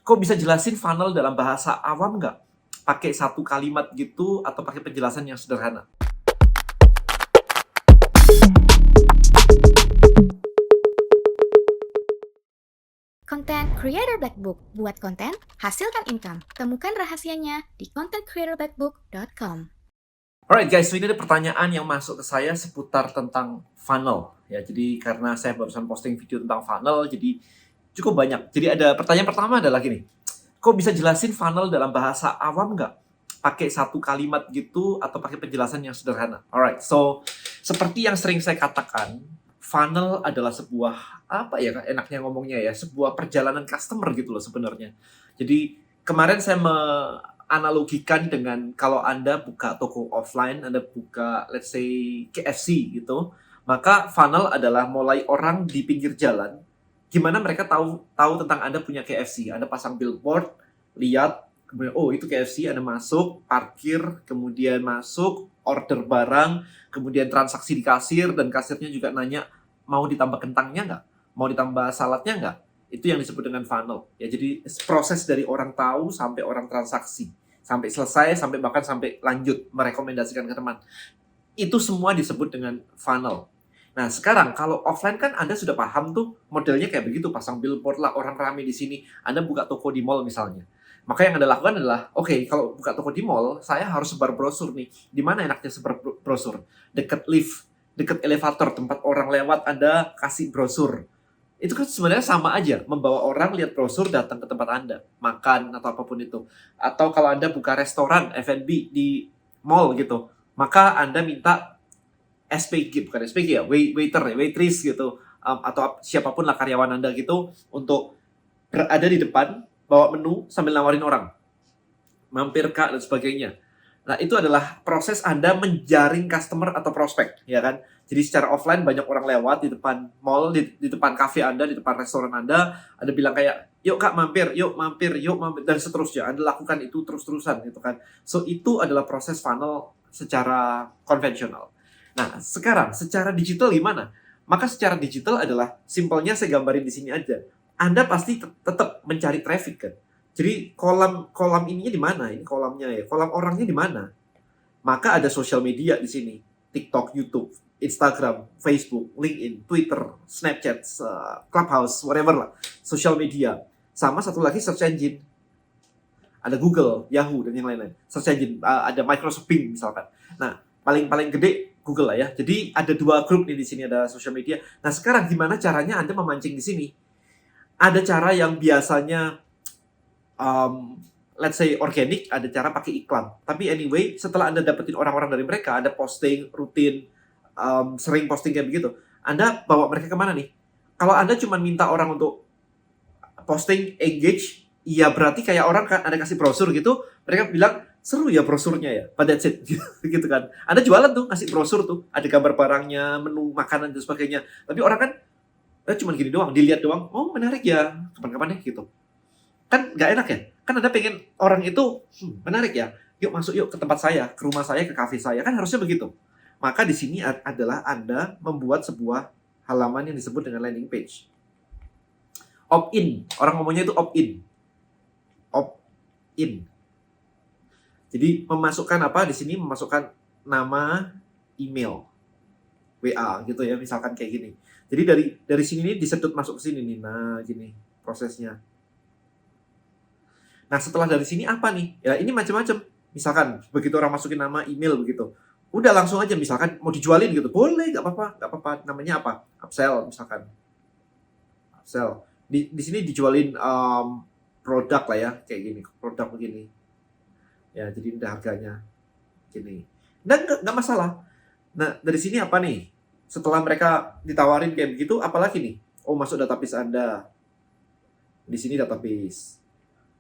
Kok bisa jelasin funnel dalam bahasa awam nggak? Pakai satu kalimat gitu atau pakai penjelasan yang sederhana? Content Creator Black Book. Buat konten, hasilkan income. Temukan rahasianya di contentcreatorblackbook.com. Alright guys, so ini ada pertanyaan yang masuk ke saya seputar tentang funnel. Ya, jadi karena saya barusan posting video tentang funnel, jadi cukup banyak. Jadi ada pertanyaan pertama adalah gini, kok bisa jelasin funnel dalam bahasa awam nggak? Pakai satu kalimat gitu atau pakai penjelasan yang sederhana? Alright, so seperti yang sering saya katakan, funnel adalah sebuah, apa ya enaknya ngomongnya ya, sebuah perjalanan customer gitu loh sebenarnya. Jadi kemarin saya analogikan dengan kalau Anda buka toko offline, Anda buka let's say KFC gitu, maka funnel adalah mulai orang di pinggir jalan, gimana mereka tahu tentang Anda punya KFC. Anda pasang billboard, lihat, kemudian oh itu KFC, Anda masuk, parkir, kemudian masuk, order barang, kemudian transaksi di kasir, dan kasirnya juga nanya mau ditambah kentangnya nggak? Mau ditambah saladnya nggak? Itu yang disebut dengan funnel. Ya, jadi proses dari orang tahu sampai orang transaksi, sampai selesai, sampai bahkan sampai lanjut merekomendasikan ke teman. Itu semua disebut dengan funnel. Nah, sekarang kalau offline kan Anda sudah paham tuh modelnya kayak begitu, pasang billboard lah, orang ramai di sini. Anda buka toko di mall misalnya. Maka yang Anda lakukan adalah, oke, kalau buka toko di mall, saya harus sebar brosur nih. Di mana enaknya sebar brosur? Dekat lift, dekat elevator, tempat orang lewat, Anda kasih brosur. Itu kan sebenarnya sama aja, membawa orang lihat brosur datang ke tempat Anda, makan atau apapun itu. Atau kalau Anda buka restoran, F&B di mall gitu, maka Anda minta SPG, bukan SPG ya, waiter, waitress gitu, atau siapapun lah karyawan Anda gitu, untuk berada di depan, bawa menu sambil nawarin orang, mampir kak dan sebagainya. Nah, itu adalah proses Anda menjaring customer atau prospek, ya kan? Jadi secara offline banyak orang lewat di depan mall, di depan kafe Anda, di depan restoran Anda bilang kayak, yuk kak mampir, yuk mampir, dan seterusnya. Anda lakukan itu terus-terusan gitu kan. So, itu adalah proses funnel secara konvensional. Nah, sekarang secara digital gimana? Maka secara digital adalah, simpelnya saya gambarin di sini aja. Anda pasti tetap mencari traffic kan? Jadi kolam ininya di mana? Ini kolamnya ya. Kolam orangnya di mana? Maka ada sosial media di sini. TikTok, YouTube, Instagram, Facebook, LinkedIn, Twitter, Snapchat, Clubhouse, whatever lah. Sosial media. Sama satu lagi search engine. Ada Google, Yahoo, dan yang lain-lain. Search engine, ada Microsoft Bing misalkan. Nah, paling gede Google lah ya. Jadi ada dua grup nih di sini, ada sosial media. Nah, sekarang gimana caranya Anda memancing di sini? Ada cara yang biasanya let's say organik, ada cara pakai iklan. Tapi anyway, setelah Anda dapetin orang-orang dari mereka, Anda posting rutin, sering posting kayak begitu, Anda bawa mereka kemana nih? Kalau Anda cuma minta orang untuk posting, engage, ya berarti kayak orang kan Anda kasih brosur gitu, mereka bilang, seru ya brosurnya ya, but that's it, gitu kan. Anda jualan tuh, kasih brosur tuh, ada gambar barangnya, menu makanan dan sebagainya. Tapi orang kan, cuma gini doang, dilihat doang, oh menarik ya, kapan-kapan ya gitu. Kan nggak enak ya? Kan Anda pengen orang itu, menarik ya, yuk masuk yuk ke tempat saya, ke rumah saya, ke kafe saya, kan harusnya begitu. Maka di sini adalah Anda membuat sebuah halaman yang disebut dengan landing page. Opt-in, orang ngomongnya itu opt-in. Opt-in. Jadi memasukkan apa di sini? Memasukkan nama, email, WA gitu ya, misalkan kayak gini. Jadi dari sini nih disedot masuk ke sini nih, nah gini prosesnya. Nah, setelah dari sini apa nih? Ya, ini macam-macam. Misalkan, begitu orang masukin nama, email begitu. Udah langsung aja, misalkan mau dijualin gitu. Boleh, nggak apa-apa. Namanya apa? Upsell, misalkan. Upsell. Di sini dijualin produk lah ya, kayak gini. Produk begini. Ya, jadi udah harganya. Gini. Dan nggak masalah. Nah, dari sini apa nih? Setelah mereka ditawarin kayak begitu, apalagi nih? Oh, masuk database Anda. Di sini database.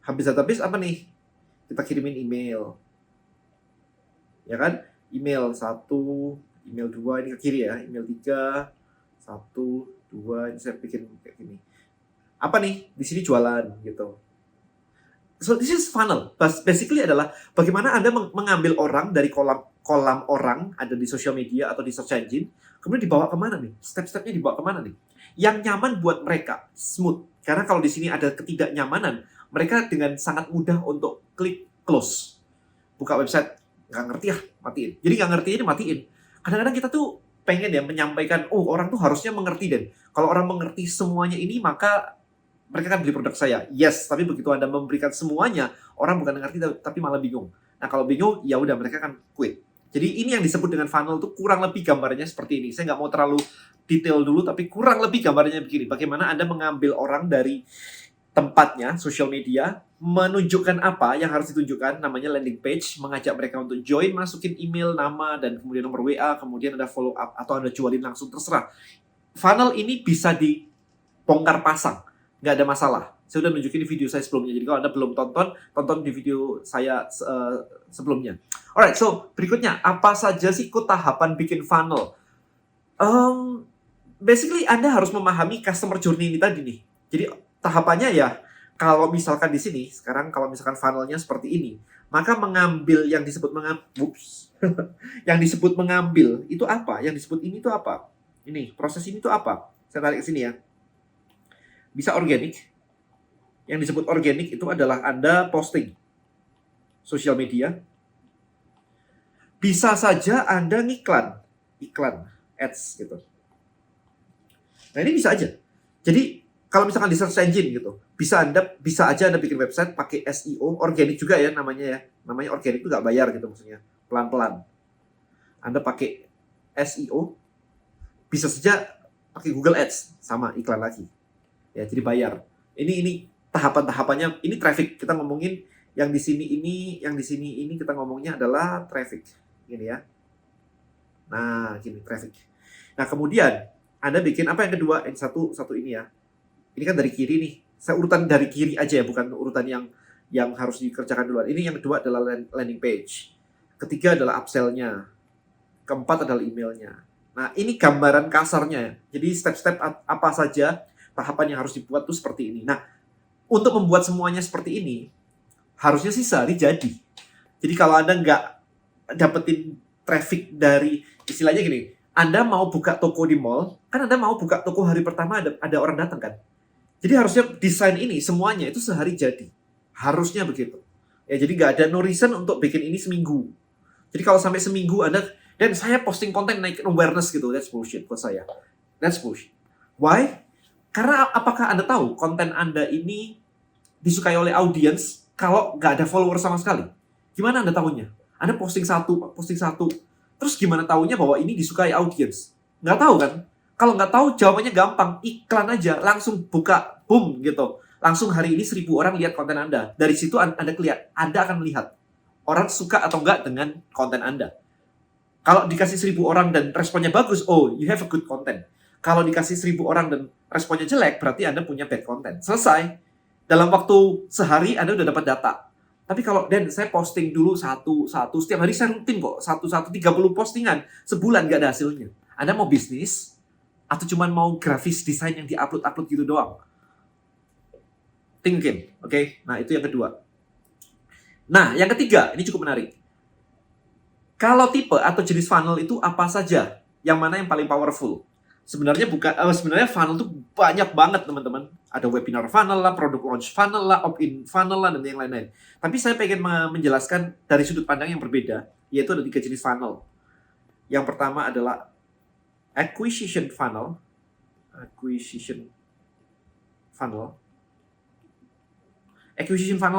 Habis database apa nih? Kita kirimin email. Ya kan? Email 1, email 2, ini ke kiri ya. Email 3, 1, 2, ini saya bikin kayak gini. Apa nih? Di sini jualan gitu. So this is funnel. Basically adalah bagaimana Anda mengambil orang dari kolam orang ada di social media atau di search engine, kemudian dibawa kemana nih? Step-stepnya dibawa kemana nih? Yang nyaman buat mereka, smooth. Karena kalau di sini ada ketidaknyamanan, mereka dengan sangat mudah untuk klik close. Buka website, nggak ngerti ya, matiin. Jadi nggak ngerti ini matiin. Kadang-kadang kita tuh pengen ya menyampaikan, oh orang tuh harusnya mengerti dan kalau orang mengerti semuanya ini maka mereka kan beli produk saya. Yes, tapi begitu Anda memberikan semuanya, orang bukan ngerti tapi malah bingung. Nah kalau bingung, ya udah mereka kan quit. Jadi ini yang disebut dengan funnel tuh kurang lebih gambarnya seperti ini. Saya nggak mau terlalu detail dulu, tapi kurang lebih gambarnya begini. Bagaimana Anda mengambil orang dari tempatnya, social media, menunjukkan apa yang harus ditunjukkan, namanya landing page, mengajak mereka untuk join, masukin email, nama, dan kemudian nomor WA, kemudian ada follow up, atau Anda jualin langsung, terserah. Funnel ini bisa dibongkar pasang, nggak ada masalah. Saya udah nunjukin di video saya sebelumnya, jadi kalau Anda belum tonton di video saya sebelumnya. Alright, so berikutnya, apa saja sih tahapan bikin funnel? Basically, Anda harus memahami customer journey ini tadi nih. Jadi tahapannya ya, kalau misalkan di sini, sekarang kalau misalkan funnelnya seperti ini, maka mengambil yang disebut yang disebut mengambil itu apa? Yang disebut ini itu apa? Ini, proses ini itu apa? Saya tarik ke sini ya. Bisa organik. Yang disebut organik itu adalah Anda posting sosial media. Bisa saja Anda iklan, ads gitu. Nah ini bisa aja. Jadi kalau misalkan di search engine gitu, bisa aja Anda bikin website pakai SEO, organik juga ya namanya ya. Namanya organik itu nggak bayar gitu maksudnya, pelan-pelan. Anda pakai SEO, bisa saja pakai Google Ads, sama iklan lagi. Ya, jadi bayar. Ini tahapan-tahapannya, ini traffic. Kita ngomongin yang di sini ini kita ngomongnya adalah traffic. Gini ya. Nah, gini traffic. Nah, kemudian Anda bikin apa yang kedua? Ini satu ini ya. Ini kan dari kiri nih. Saya urutan dari kiri aja ya, bukan urutan yang harus dikerjakan duluan. Ini yang kedua adalah landing page. Ketiga adalah upsell-nya. Keempat adalah emailnya. Nah, ini gambaran kasarnya. Jadi step-step apa saja tahapan yang harus dibuat tuh seperti ini. Nah, untuk membuat semuanya seperti ini, harusnya sih sehari jadi. Jadi kalau Anda nggak dapetin traffic dari, istilahnya gini, Anda mau buka toko di mall, kan Anda mau buka toko hari pertama ada orang datang kan? Jadi harusnya desain ini semuanya itu sehari jadi. Harusnya begitu. Ya, jadi nggak ada no reason untuk bikin ini seminggu. Jadi kalau sampai seminggu Anda, dan saya posting konten naikin awareness gitu, that's bullshit buat saya. That's bullshit. Why? Karena apakah Anda tahu konten Anda ini disukai oleh audiens kalau nggak ada follower sama sekali? Gimana Anda tahunya? Anda posting satu, terus gimana tahunya bahwa ini disukai audiens? Nggak tahu kan? Kalau nggak tahu, jawabannya gampang. Iklan aja, langsung buka, boom gitu. Langsung hari ini 1.000 orang lihat konten Anda. Dari situ Anda akan melihat orang suka atau enggak dengan konten Anda. Kalau dikasih 1.000 orang dan responnya bagus, oh, you have a good content. Kalau dikasih 1.000 orang dan responnya jelek, berarti Anda punya bad content. Selesai. Dalam waktu sehari, Anda udah dapat data. Tapi kalau, dan saya posting dulu satu, setiap hari saya rutin kok. 30 postingan. Sebulan nggak ada hasilnya. Anda mau bisnis, atau cuma mau grafis desain yang di-upload gitu doang? Thinking, oke? Nah, itu yang kedua. Nah, yang ketiga, ini cukup menarik. Kalau tipe atau jenis funnel itu apa saja? Yang mana yang paling powerful? Sebenarnya funnel itu banyak banget, teman-teman. Ada webinar funnel lah, product launch funnel lah, opt-in funnel lah, dan yang lain-lain. Tapi saya pengen menjelaskan dari sudut pandang yang berbeda, yaitu ada 3 jenis funnel. Yang pertama adalah acquisition funnel. Acquisition funnel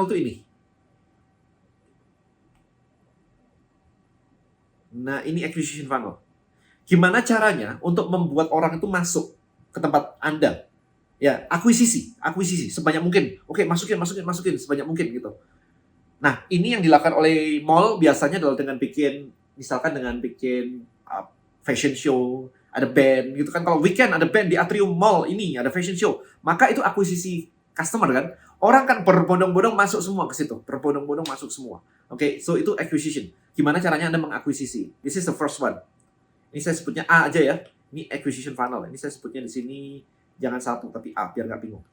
itu ini. Nah, ini acquisition funnel. Gimana caranya untuk membuat orang itu masuk ke tempat Anda? Ya, akuisisi sebanyak mungkin. Oke, masukin sebanyak mungkin gitu. Nah, ini yang dilakukan oleh mall biasanya adalah dengan bikin fashion show, ada band gitu kan. Kalau weekend ada band di atrium mall ini, ada fashion show. Maka itu akuisisi customer kan. Orang kan berbondong-bondong masuk semua ke situ. Oke, so itu acquisition. Gimana caranya Anda mengakuisisi? This is the first one. Ini saya sebutnya A aja ya. Ini acquisition funnel. Ini saya sebutnya di sini jangan 1 tapi A biar nggak bingung.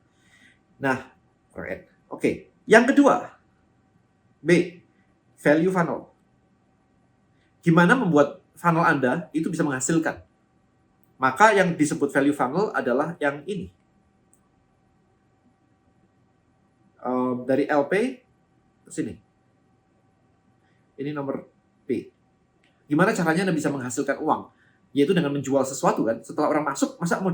Nah, alright. Oke. Yang kedua, B, value funnel. Gimana membuat funnel Anda itu bisa menghasilkan? Maka yang disebut value funnel adalah yang ini. Dari LP ke sini. Ini nomor P. Gimana caranya Anda bisa menghasilkan uang? Yaitu dengan menjual sesuatu kan. Setelah orang masuk, masa mau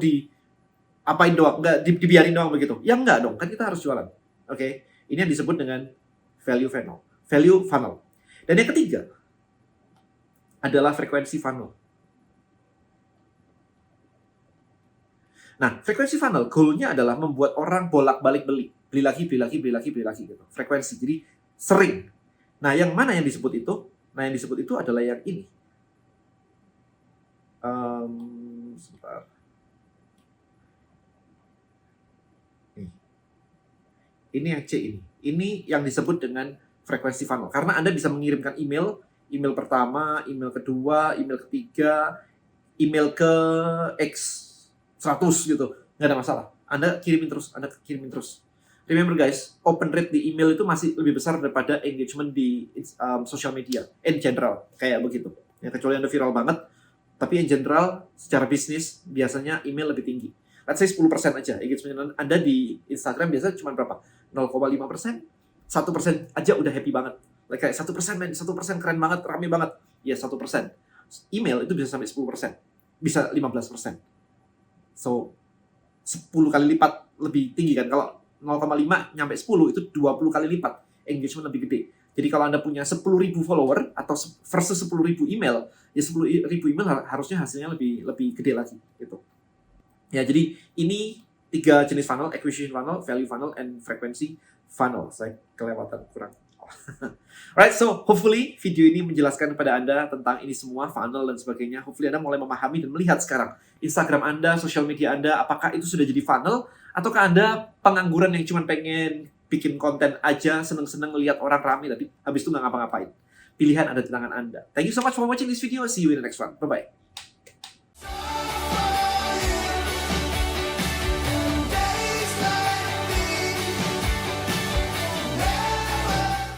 apain doang? Nggak, dibiarin doang begitu? Ya enggak dong, kan kita harus jualan. Oke? Ini yang disebut dengan value funnel. Value funnel. Dan yang ketiga adalah frekuensi funnel. Nah, frekuensi funnel goal-nya adalah membuat orang bolak-balik beli lagi gitu. Frekuensi. Jadi sering. Nah, yang mana yang disebut itu? Nah, yang disebut itu adalah yang ini. Sebentar. Ini yang C ini. Ini yang disebut dengan frekuensi funnel. Karena Anda bisa mengirimkan email pertama, email kedua, email ketiga, email ke X 100 gitu. Nggak ada masalah. Anda kirimin terus. Remember guys, open rate di email itu masih lebih besar daripada engagement di social media. In general, kayak begitu. Ya, kecuali Anda viral banget, tapi in general, secara bisnis, biasanya email lebih tinggi. Let's say 10% aja. Engagement Anda di Instagram biasanya cuma berapa? 0,5%? 1% aja udah happy banget. Like kayak 1%, men, 1% keren banget, rame banget. Ya, 1%. Email itu bisa sampai 10%. Bisa 15%. So, 10 kali lipat lebih tinggi kan. Kalau 0,5 nyampe 10 itu 20 kali lipat engagement lebih gede. Jadi kalau Anda punya 10.000 follower atau versus 10.000 email, ya 10.000 email harusnya hasilnya lebih gede lagi gitu. Ya, jadi ini 3 jenis funnel: acquisition funnel, value funnel, and frequency funnel. Saya kelewatan kurang. Alright, so hopefully video ini menjelaskan kepada Anda tentang ini semua, funnel dan sebagainya. Hopefully Anda mulai memahami dan melihat sekarang Instagram Anda, social media Anda, apakah itu sudah jadi funnel, ataukah Anda pengangguran yang cuma pengen bikin konten aja, seneng-seneng lihat orang ramai, tapi habis itu nggak ngapa-ngapain. Pilihan ada di tangan Anda. Thank you so much for watching this video. See you in the next one. Bye-bye.